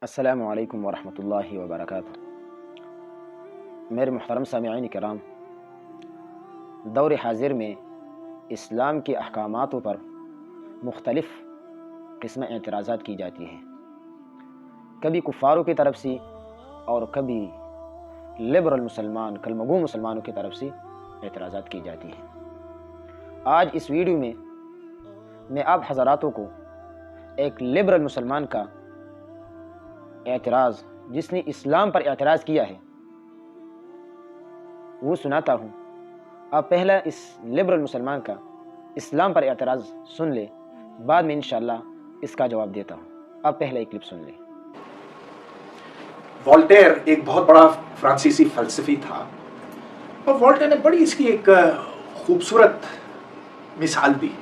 السلام علیکم ورحمۃ اللہ وبرکاتہ۔ میرے محترم سامعین کرام، دور حاضر میں اسلام کے احکامات پر مختلف قسم اعتراضات کی جاتی ہیں، کبھی کفاروں کی طرف سے اور کبھی لبرل مسلمان کلمگو مسلمانوں کی طرف سے اعتراضات کی جاتی ہیں۔ آج اس ویڈیو میں آپ حضراتوں کو ایک لبرل مسلمان کا اعتراض، جس نے اسلام پر اعتراض کیا ہے، وہ سناتا ہوں۔ آپ پہلا اس لبرل مسلمان کا اسلام پر اعتراض سن لیں، بعد میں انشاءاللہ اس کا جواب دیتا ہوں۔ آپ پہلا ایک کلپ سن لیں۔ والٹیر ایک بہت بڑا فرانسیسی فلسفی تھا، اور والٹیر نے بڑی اس کی ایک خوبصورت مثال دی۔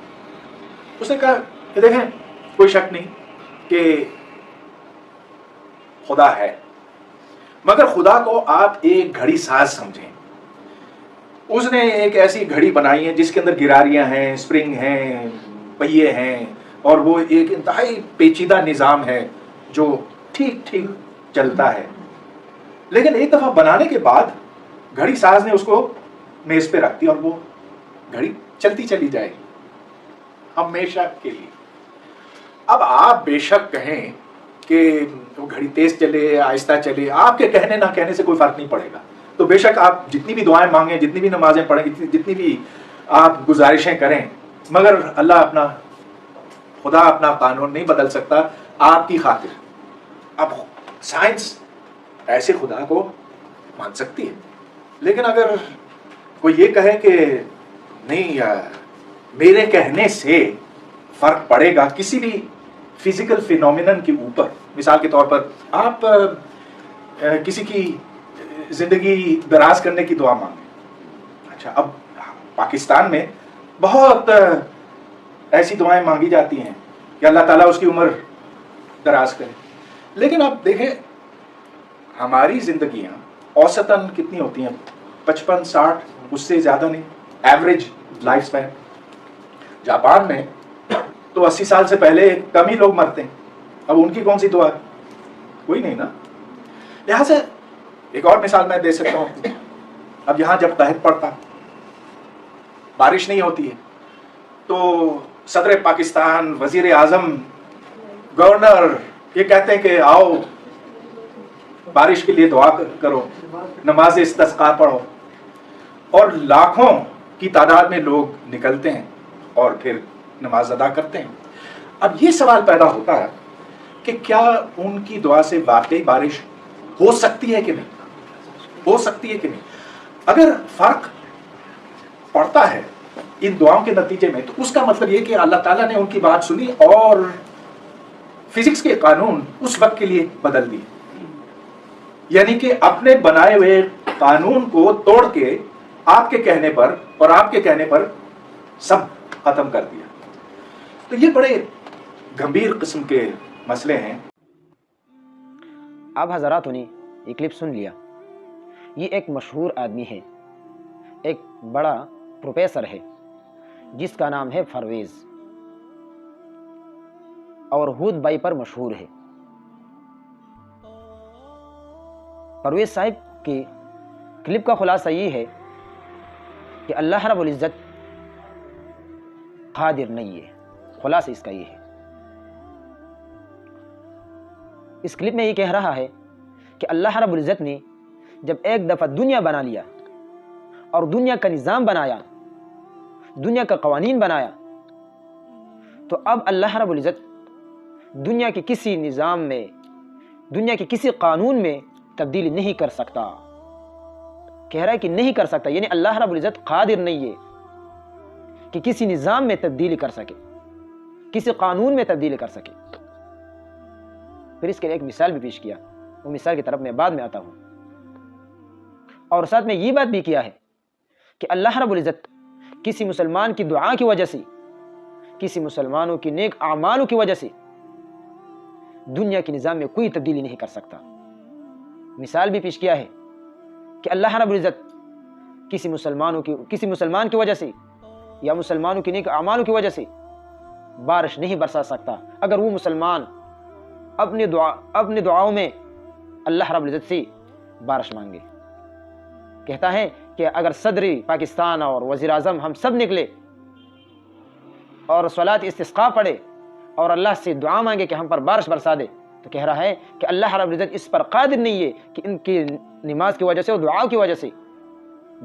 اس نے کہا کہ دیکھیں، کوئی شک نہیں کہ خدا ہے، مگر خدا کو آپ ایک گھڑی ساز سمجھیں۔ اس نے ایک ایسی گھڑی بنائی ہے جس کے اندر گراریاں ہیں، اسپرنگ ہیں، پہیے ہیں، اور وہ ایک انتہائی پیچیدہ نظام ہے جو ٹھیک ٹھیک چلتا ہے۔ لیکن ایک دفعہ بنانے کے بعد گھڑی ساز نے اس کو میز پہ رکھ دی، اور وہ گھڑی چلتی چلی جائے گی ہمیشہ کے لیے۔ اب آپ بے شک کہیں کہ وہ گھڑی تیز چلے آہستہ چلے، آپ کے کہنے نہ کہنے سے کوئی فرق نہیں پڑے گا۔ تو بے شک آپ جتنی بھی دعائیں مانگیں، جتنی بھی نمازیں پڑھیں، جتنی بھی آپ گزارشیں کریں، مگر خدا اپنا قانون نہیں بدل سکتا آپ کی خاطر۔ اب سائنس ایسے خدا کو مان سکتی ہے، لیکن اگر کوئی یہ کہے کہ نہیں میرے کہنے سے فرق پڑے گا کسی بھی فزیکل فینومینن کے اوپر، مثال کے طور پر آپ کسی کی زندگی دراز کرنے کی دعا مانگیں۔ اچھا، اب پاکستان میں بہت ایسی دعائیں مانگی جاتی ہیں کہ اللہ تعالیٰ اس کی عمر دراز کرے، لیکن آپ دیکھیں ہماری زندگیاں اوسطاً کتنی ہوتی ہیں؟ 55-60، اس سے زیادہ نہیں، ایوریج لائف سپین۔ جاپان میں تو 80 سال سے پہلے کم ہی لوگ مرتے ہیں۔ اب ان کی کون سی دعا ہے؟ کوئی نہیں نا۔ لہٰذا ایک اور مثال میں دے سکتا ہوں۔ اب یہاں جب قحط پڑتا، بارش نہیں ہوتی ہے، تو صدر پاکستان، وزیر اعظم، گورنر یہ کہتے ہیں کہ آؤ بارش کے لیے دعا کرو، نماز استسقاء پڑھو، اور لاکھوں کی تعداد میں لوگ نکلتے ہیں اور پھر نماز ادا کرتے ہیں۔ اب یہ سوال پیدا ہوتا ہے کہ کیا ان کی دعا سے واقعی بارش ہو سکتی ہے کہ نہیں؟ ہو سکتی ہے کہ نہیں؟ اگر فرق پڑتا ہے ان دعاؤں کے نتیجے میں، تو اس کا مطلب یہ کہ اللہ تعالیٰ نے ان کی بات سنی اور فزکس کے قانون اس وقت کے لیے بدل دیے، یعنی کہ اپنے بنائے ہوئے قانون کو توڑ کے آپ کے کہنے پر اور آپ کے کہنے پر سب ختم کر دیا۔ تو یہ بڑے گمبھیر قسم کے مسئلے ہیں۔ آپ حضراتوں نے یہ کلپ سن لیا۔ یہ ایک مشہور آدمی ہے، ایک بڑا پروفیسر ہے جس کا نام ہے پرویز، اور ہود بائی پر مشہور ہے۔ پرویز صاحب کی کلپ کا خلاصہ یہ ہے کہ اللہ رب العزت قادر نہیں ہے۔ خلاصہ اس کا یہ ہے۔ اس کلپ میں یہ کہہ رہا ہے کہ اللہ رب العزت نے جب ایک دفعہ دنیا بنا لیا اور دنیا کا نظام بنایا، دنیا کا قوانین بنایا، تو اب اللہ رب العزت دنیا کے کسی نظام میں، دنیا کے کسی قانون میں تبدیلی نہیں کر سکتا۔ کہہ رہا ہے کہ نہیں کر سکتا، یعنی اللہ رب العزت قادر نہیں ہے کہ کسی نظام میں تبدیلی کر سکے، کسی قانون میں تبدیلی کر سکے۔ پھر اس کے لیے ایک مثال بھی پیش کیا، وہ مثال کی طرف میں بعد میں آتا ہوں۔ اور ساتھ میں یہ بات بھی کیا ہے کہ اللہ رب العزت کسی مسلمان کی دعا کی وجہ سے، کسی مسلمانوں کی نیک اعمالوں کی وجہ سے دنیا کے نظام میں کوئی تبدیلی نہیں کر سکتا۔ مثال بھی پیش کیا ہے کہ اللہ رب العزت کسی مسلمان کی وجہ سے یا مسلمانوں کی نیک اعمالوں کی وجہ سے بارش نہیں برسا سکتا، اگر وہ مسلمان اپنی دعاؤں میں اللہ رب العزت سے بارش مانگے۔ کہتا ہے کہ اگر صدری پاکستان اور وزیر اعظم ہم سب نکلے اور صلاۃ استسقاء پڑھے اور اللہ سے دعا مانگے کہ ہم پر بارش برسا دے، تو کہہ رہا ہے کہ اللہ رب العزت اس پر قادر نہیں ہے کہ ان کی نماز کی وجہ سے اور دعاؤں کی وجہ سے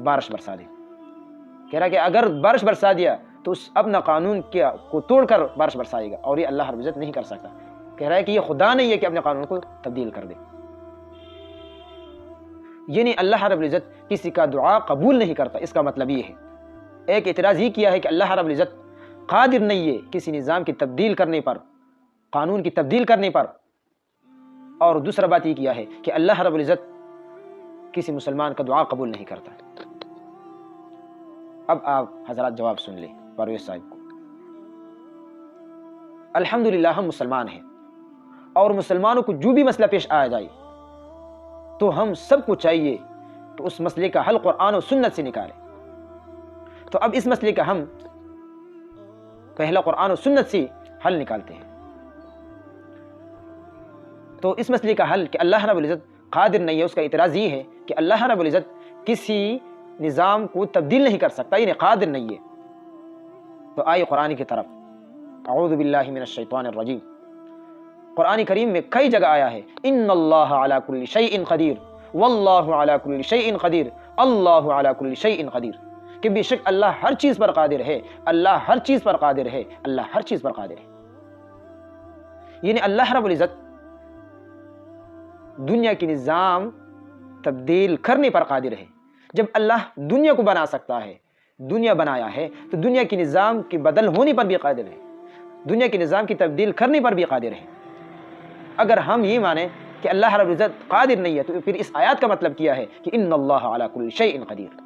بارش برسا دے۔ کہہ رہا ہے کہ اگر بارش برسا دیا تو اس اپنا قانون کو توڑ کر بارش برسائے گا، اور یہ اللہ رب العزت نہیں کر سکتا۔ کہہ رہا ہے کہ یہ خدا نہیں ہے کہ اپنے قانون کو تبدیل کر دے۔ یعنی اللہ رب العزت کسی کا دعا قبول نہیں کرتا، اس کا مطلب یہ ہے۔ ایک اعتراض یہ کیا ہے کہ اللہ رب العزت قادر نہیں ہے کسی نظام کی تبدیل کرنے پر، قانون کی تبدیل کرنے پر، اور دوسرا بات یہ کیا ہے کہ اللہ رب العزت کسی مسلمان کا دعا قبول نہیں کرتا۔ اب آپ حضرات جواب سن لیں پرویز صاحب کو۔ الحمدللہ ہم مسلمان ہیں، اور مسلمانوں کو جو بھی مسئلہ پیش آ جائے تو ہم سب کو چاہیے کہ اس مسئلے کا حل قرآن و سنت سے نکالیں۔ تو اب اس مسئلے کا ہم پہلا قرآن و سنت سے حل نکالتے ہیں۔ تو اس مسئلے کا حل کہ اللہ رب العزت قادر نہیں ہے، اس کا اعتراض یہ ہے کہ اللہ رب العزت کسی نظام کو تبدیل نہیں کر سکتا، یعنی قادر نہیں ہے۔ تو آئیے قرآن کی طرف۔ اعوذ باللہ من الشیطان الرجیم۔ قرآن کریم میں کئی جگہ آیا ہے ان اللہ علی کل شیء قدیر واللہ علی کل شیء قدیر اللہ علی کل شیء قدیر، کہ بے شک اللہ ہر چیز پر قادر ہے، اللہ ہر چیز پر قادر ہے، اللہ ہر چیز پر قادر ہے۔ یعنی اللہ رب العزت دنیا کی نظام تبدیل کرنے پر قادر ہے۔ جب اللہ دنیا کو بنا سکتا ہے، دنیا بنایا ہے، تو دنیا کی نظام کے بدل ہونے پر بھی قادر ہے، دنیا کے نظام کی تبدیل کرنے پر بھی قادر ہے۔ اگر ہم یہ مانیں کہ اللہ رب العزت قادر نہیں ہے تو پھر اس آیات کا مطلب کیا ہے کہ ان اللہ علی کل شیء قدیر۔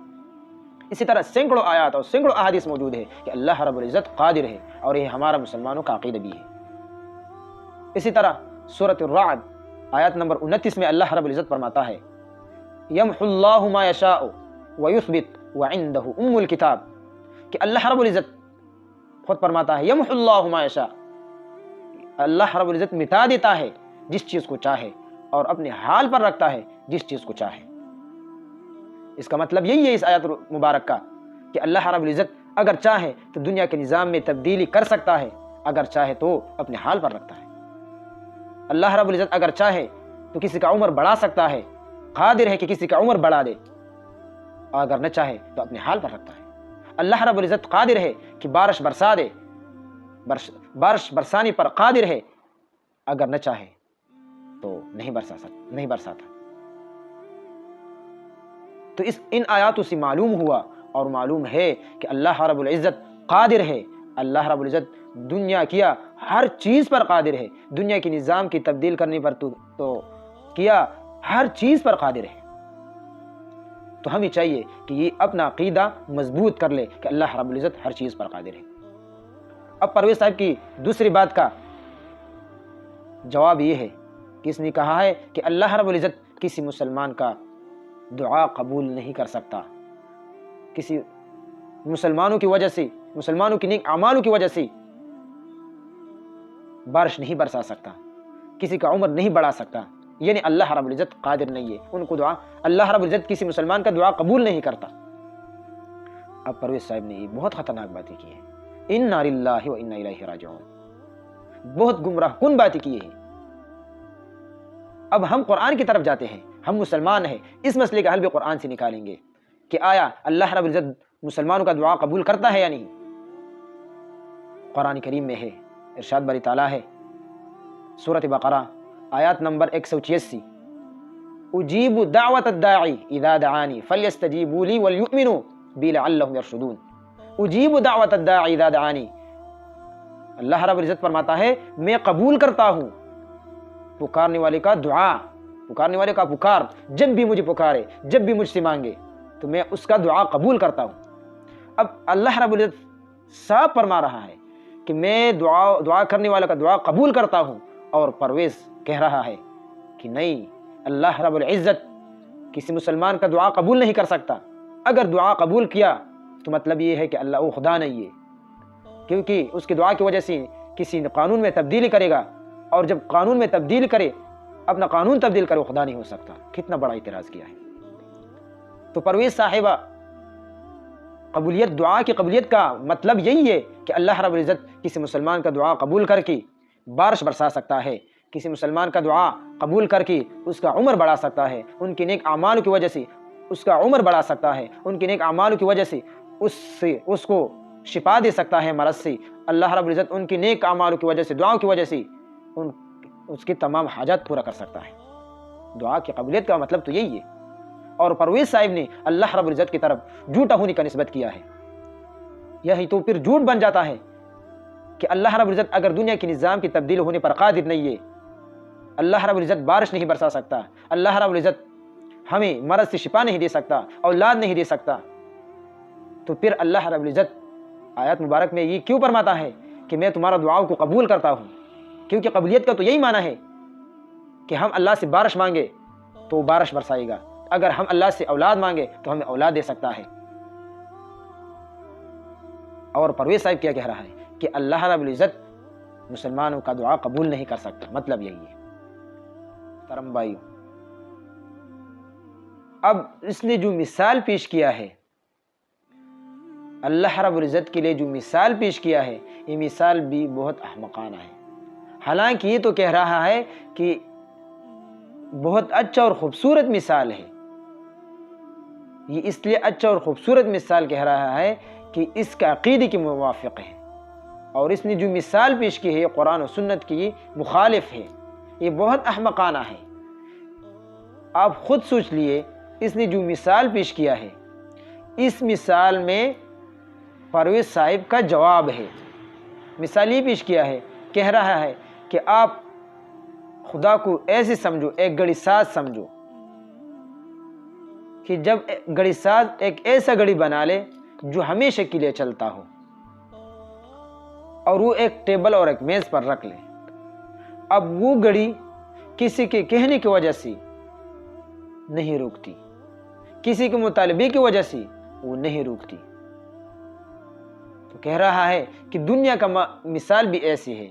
اسی طرح سینکڑوں آیات اور سینکڑوں احادیث موجود ہے کہ اللہ رب العزت قادر ہے، اور یہ ہمارا مسلمانوں کا عقیدہ بھی ہے۔ اسی طرح سورۃ الرعد آیات نمبر 29 میں اللہ رب العزت فرماتا ہے یمحو اللہ ما یشاء ویثبت وعنده ام الکتاب، کہ اللہ رب العزت خود فرماتا ہے یمحو اللہ ما یشاء، اللہ رب العزت مٹا دیتا ہے جس چیز کو چاہے اور اپنے حال پر رکھتا ہے جس چیز کو چاہے۔ اس کا مطلب یہی ہے اس آیت مبارک کا کہ اللہ رب العزت اگر چاہے تو دنیا کے نظام میں تبدیلی کر سکتا ہے، اگر چاہے تو اپنے حال پر رکھتا ہے۔ اللہ رب العزت اگر چاہے تو کسی کا عمر بڑھا سکتا ہے، قادر ہے کہ کسی کا عمر بڑھا دے، اور اگر نہ چاہے تو اپنے حال پر رکھتا ہے۔ اللہ رب العزت قادر ہے کہ بارش برسا دے، بارش برسانے پر قادر ہے، اگر نہ چاہے تو نہیں برساتا۔ تو ان آیاتوں سے معلوم ہوا اور معلوم ہے کہ اللہ رب العزت قادر ہے، اللہ رب العزت دنیا کیا ہر چیز پر قادر ہے، دنیا کی نظام کی تبدیل کرنے پر تو کیا ہر چیز پر قادر ہے۔ تو ہمیں چاہیے کہ یہ اپنا عقیدہ مضبوط کر لے کہ اللہ رب العزت ہر چیز پر قادر ہے۔ اب پرویز صاحب کی دوسری بات کا جواب یہ ہے کہ اس نے کہا ہے کہ اللہ رب العزت کسی مسلمان کا دعا قبول نہیں کر سکتا، کسی مسلمانوں کی وجہ سے، مسلمانوں کی نیک اعمالوں کی وجہ سے بارش نہیں برسا سکتا، کسی کا عمر نہیں بڑھا سکتا، یعنی اللہ رب العزت قادر نہیں ہے، ان کو دعا اللہ رب العزت کسی مسلمان کا دعا قبول نہیں کرتا۔ اب پرویز صاحب نے یہ بہت خطرناک باتیں کی ہیں، انا للہ و انا الیہ راجعون، بہت گمراہ کن باتیں کی ہیں۔ اب ہم قرآن کی طرف جاتے ہیں، ہم مسلمان ہیں، اس مسئلے کا حل بھی قرآن سے نکالیں گے کہ آیا اللہ رب العزت مسلمانوں کا دعا قبول کرتا ہے یا نہیں۔ قرآن کریم میں ہے، ارشاد باری تعالیٰ ہے سورۃ بقرہ آیات نمبر 186، اجیب دعوت الداعی اذا دعانی فلیستجیبوا لی وليؤمنوا بی لعلہم یرشدون۔ اجیب دعوت الداعی اذا دعانی، اللہ رب العزت فرماتا ہے میں قبول کرتا ہوں پکارنے والے کا دعا، پکارنے والے کا پکار، جب بھی مجھے پکارے، جب بھی مجھ سے مانگے تو میں اس کا دعا قبول کرتا ہوں۔ اب اللہ رب العزت صاف فرما رہا ہے کہ میں دعا کرنے والے کا دعا قبول کرتا ہوں، اور پرویز کہہ رہا ہے کہ نہیں، اللہ رب العزت کسی مسلمان کا دعا قبول نہیں کر سکتا۔ اگر دعا قبول کیا تو مطلب یہ ہے کہ اللہ وہ خدا نہیں ہے، کیونکہ اس کی دعا کی وجہ سے کسی قانون میں تبدیلی کرے گا اور جب قانون میں تبدیل کرے، اپنا قانون تبدیل کرے، وہ خدا نہیں ہو سکتا۔ کتنا بڑا اعتراض کیا ہے۔ تو پرویز صاحبہ، قبولیت، دعا کی قبولیت کا مطلب یہی ہے کہ اللہ رب العزت کسی مسلمان کا دعا قبول کر کے بارش برسا سکتا ہے، کسی مسلمان کا دعا قبول کر کے اس کا عمر بڑھا سکتا ہے، ان کے نیک اعمال کی وجہ سے اس کا عمر بڑھا سکتا ہے، ان کے نیک اعمال کی وجہ سے اس کو شفا دے سکتا ہے مرض سے۔ اللہ رب العزت ان کے نیک اعمال کی وجہ سے، دعاؤں کی وجہ سے اس کی تمام حاجات پورا کر سکتا ہے۔ دعا کی قبولیت کا مطلب تو یہی ہے۔ اور پرویز صاحب نے اللہ رب العزت کی طرف جھوٹا ہونے کا نسبت کیا ہے۔ یہی تو پھر جھوٹ بن جاتا ہے کہ اللہ رب العزت اگر دنیا کے نظام کی تبدیل ہونے پر قادر نہیں ہے، اللہ رب العزت بارش نہیں برسا سکتا، اللہ رب العزت ہمیں مرض سے شفا نہیں دے سکتا، اولاد نہیں دے سکتا، تو پھر اللہ رب العزت آیات مبارک میں یہ کیوں فرماتا ہے کہ میں تمہارا دعاؤں کو قبول کرتا ہوں؟ کیونکہ قبولیت کا تو یہی معنی ہے کہ ہم اللہ سے بارش مانگے تو وہ بارش برسائے گا، اگر ہم اللہ سے اولاد مانگے تو ہمیں اولاد دے سکتا ہے۔ اور پرویز صاحب کیا کہہ رہا ہے کہ اللہ رب العزت مسلمانوں کا دعا قبول نہیں کر سکتا، مطلب یہی ہے۔ محترم بھائیو، اب اس نے جو مثال پیش کیا ہے، اللہ رب العزت کے لیے جو مثال پیش کیا ہے، یہ مثال بھی بہت احمقانہ ہے۔ حالانکہ یہ تو کہہ رہا ہے کہ بہت اچھا اور خوبصورت مثال ہے، یہ اس لیے اچھا اور خوبصورت مثال کہہ رہا ہے کہ اس کا عقیدے کے موافق ہے، اور اس نے جو مثال پیش کی ہے قرآن و سنت کی مخالف ہے، یہ بہت احمقانہ ہے۔ آپ خود سوچ لیے، اس نے جو مثال پیش کیا ہے، اس مثال میں پرویز صاحب کا جواب ہے۔ مثال یہ پیش کیا ہے، کہہ رہا ہے کہ آپ خدا کو ایسے سمجھو، ایک گڑی ساز سمجھو، کہ جب گڑی ساز ایک ایسا گڑی بنا لے جو ہمیشہ کے لیے چلتا ہو، اور وہ ایک ٹیبل اور ایک میز پر رکھ لے، اب وہ گڑی کسی کے کہنے کی وجہ سے نہیں رکتی، کسی کے مطالبے کی وجہ سے وہ نہیں رکتی۔ تو کہہ رہا ہے کہ دنیا کا مثال بھی ایسی ہے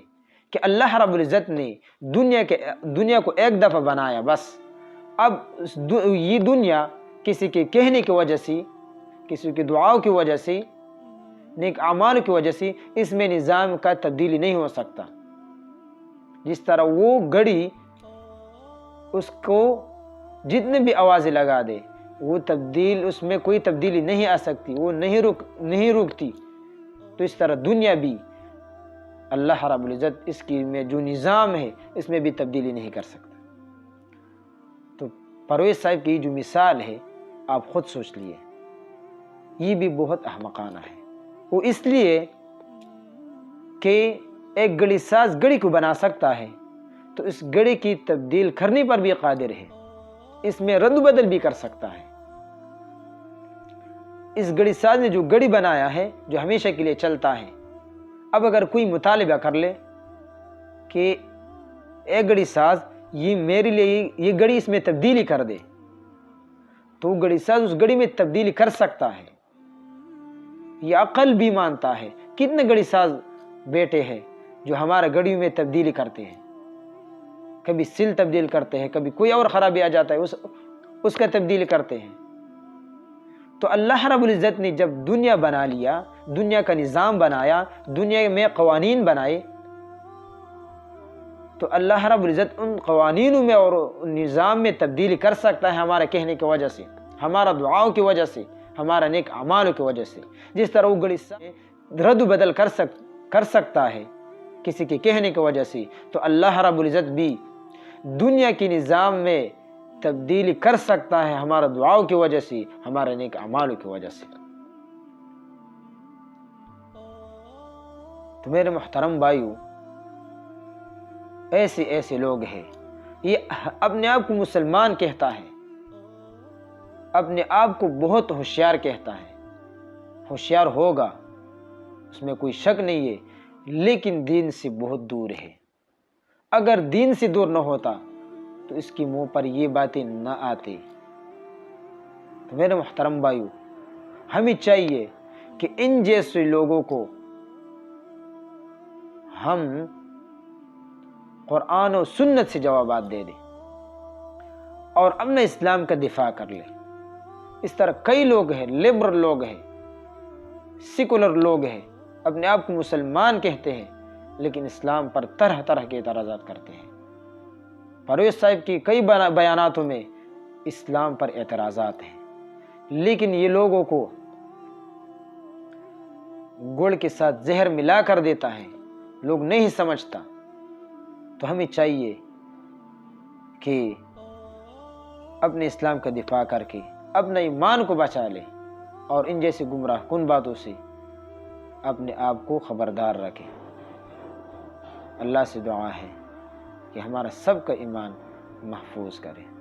کہ اللہ رب العزت نے دنیا کو ایک دفعہ بنایا بس، اب یہ دنیا کسی کے کہنے کی وجہ سے، کسی کی دعاؤں کی وجہ سے، نیک اعمال کی وجہ سے اس میں نظام کا تبدیلی نہیں ہو سکتا۔ جس طرح وہ گھڑی، اس کو جتنے بھی آوازیں لگا دے، وہ اس میں کوئی تبدیلی نہیں آ سکتی، وہ نہیں رکتی، تو اس طرح دنیا بھی اللہ رب العزت اس کی میں جو نظام ہے اس میں بھی تبدیلی نہیں کر سکتا۔ تو پرویز صاحب کی جو مثال ہے آپ خود سوچ لیے، یہ بھی بہت احمقانہ ہے۔ وہ اس لیے کہ ایک گڑی ساز گڑی کو بنا سکتا ہے تو اس گڑی کی تبدیل کرنے پر بھی قادر ہے، اس میں رد و بدل بھی کر سکتا ہے۔ اس گڑی ساز نے جو گڑی بنایا ہے جو ہمیشہ کے لیے چلتا ہے، اب اگر کوئی مطالبہ کر لے کہ ایک گڑی ساز یہ میرے لیے یہ گڑی اس میں تبدیلی کر دے، تو گڑی ساز اس گڑی میں تبدیلی کر سکتا ہے، یہ عقل بھی مانتا ہے۔ کتنے گڑی ساز بیٹے ہیں جو ہمارا گڑیوں میں تبدیلی کرتے ہیں، کبھی سل تبدیل کرتے ہیں، کبھی کوئی اور خرابی آ جاتا ہے اس کا تبدیلی کرتے ہیں۔ تو اللہ رب العزت نے جب دنیا بنا لیا، دنیا کا نظام بنایا، دنیا میں قوانین بنائے، تو اللہ رب العزت ان قوانینوں میں اور نظام میں تبدیلی کر سکتا ہے ہمارے کہنے کی وجہ سے، ہمارا دعاؤں کی وجہ سے، ہمارا نیک اعمالوں کی وجہ سے۔ جس طرح وہ گڑی رد و بدل کر سکتا ہے کسی کے کہنے کی وجہ سے، تو اللہ رب العزت بھی دنیا کے نظام میں تبدیلی کر سکتا ہے ہمارا دعاؤں کی وجہ سے، ہمارے نیک اعمالوں کی وجہ سے۔ تو میرے محترم بھائیو، ایسے لوگ ہیں، یہ اپنے آپ کو مسلمان کہتا ہے، اپنے آپ کو بہت ہوشیار کہتا ہے، ہوشیار ہوگا اس میں کوئی شک نہیں ہے، لیکن دین سے بہت دور ہے۔ اگر دین سے دور نہ ہوتا تو اس کی منہ پر یہ باتیں نہ آتی۔ تو میرے محترم بھائیو، ہمیں چاہیے کہ ان جیسے لوگوں کو ہم قرآن و سنت سے جوابات دے دے اور امن اسلام کا دفاع کر لے۔ اس طرح کئی لوگ ہیں، لبرل لوگ ہیں، سیکولر لوگ ہیں، اپنے آپ کو مسلمان کہتے ہیں لیکن اسلام پر طرح طرح کے اعتراضات کرتے ہیں۔ پرویز صاحب کی کئی بیاناتوں میں اسلام پر اعتراضات ہیں، لیکن یہ لوگوں کو گڑ کے ساتھ زہر ملا کر دیتا ہے، لوگ نہیں سمجھتا۔ تو ہمیں چاہیے کہ اپنے اسلام کا دفاع کر کے اپنے ایمان کو بچا لے اور ان جیسے گمراہ کن باتوں سے اپنے آپ کو خبردار رکھے۔ اللہ سے دعا ہے کہ ہمارا سب کا ایمان محفوظ کرے۔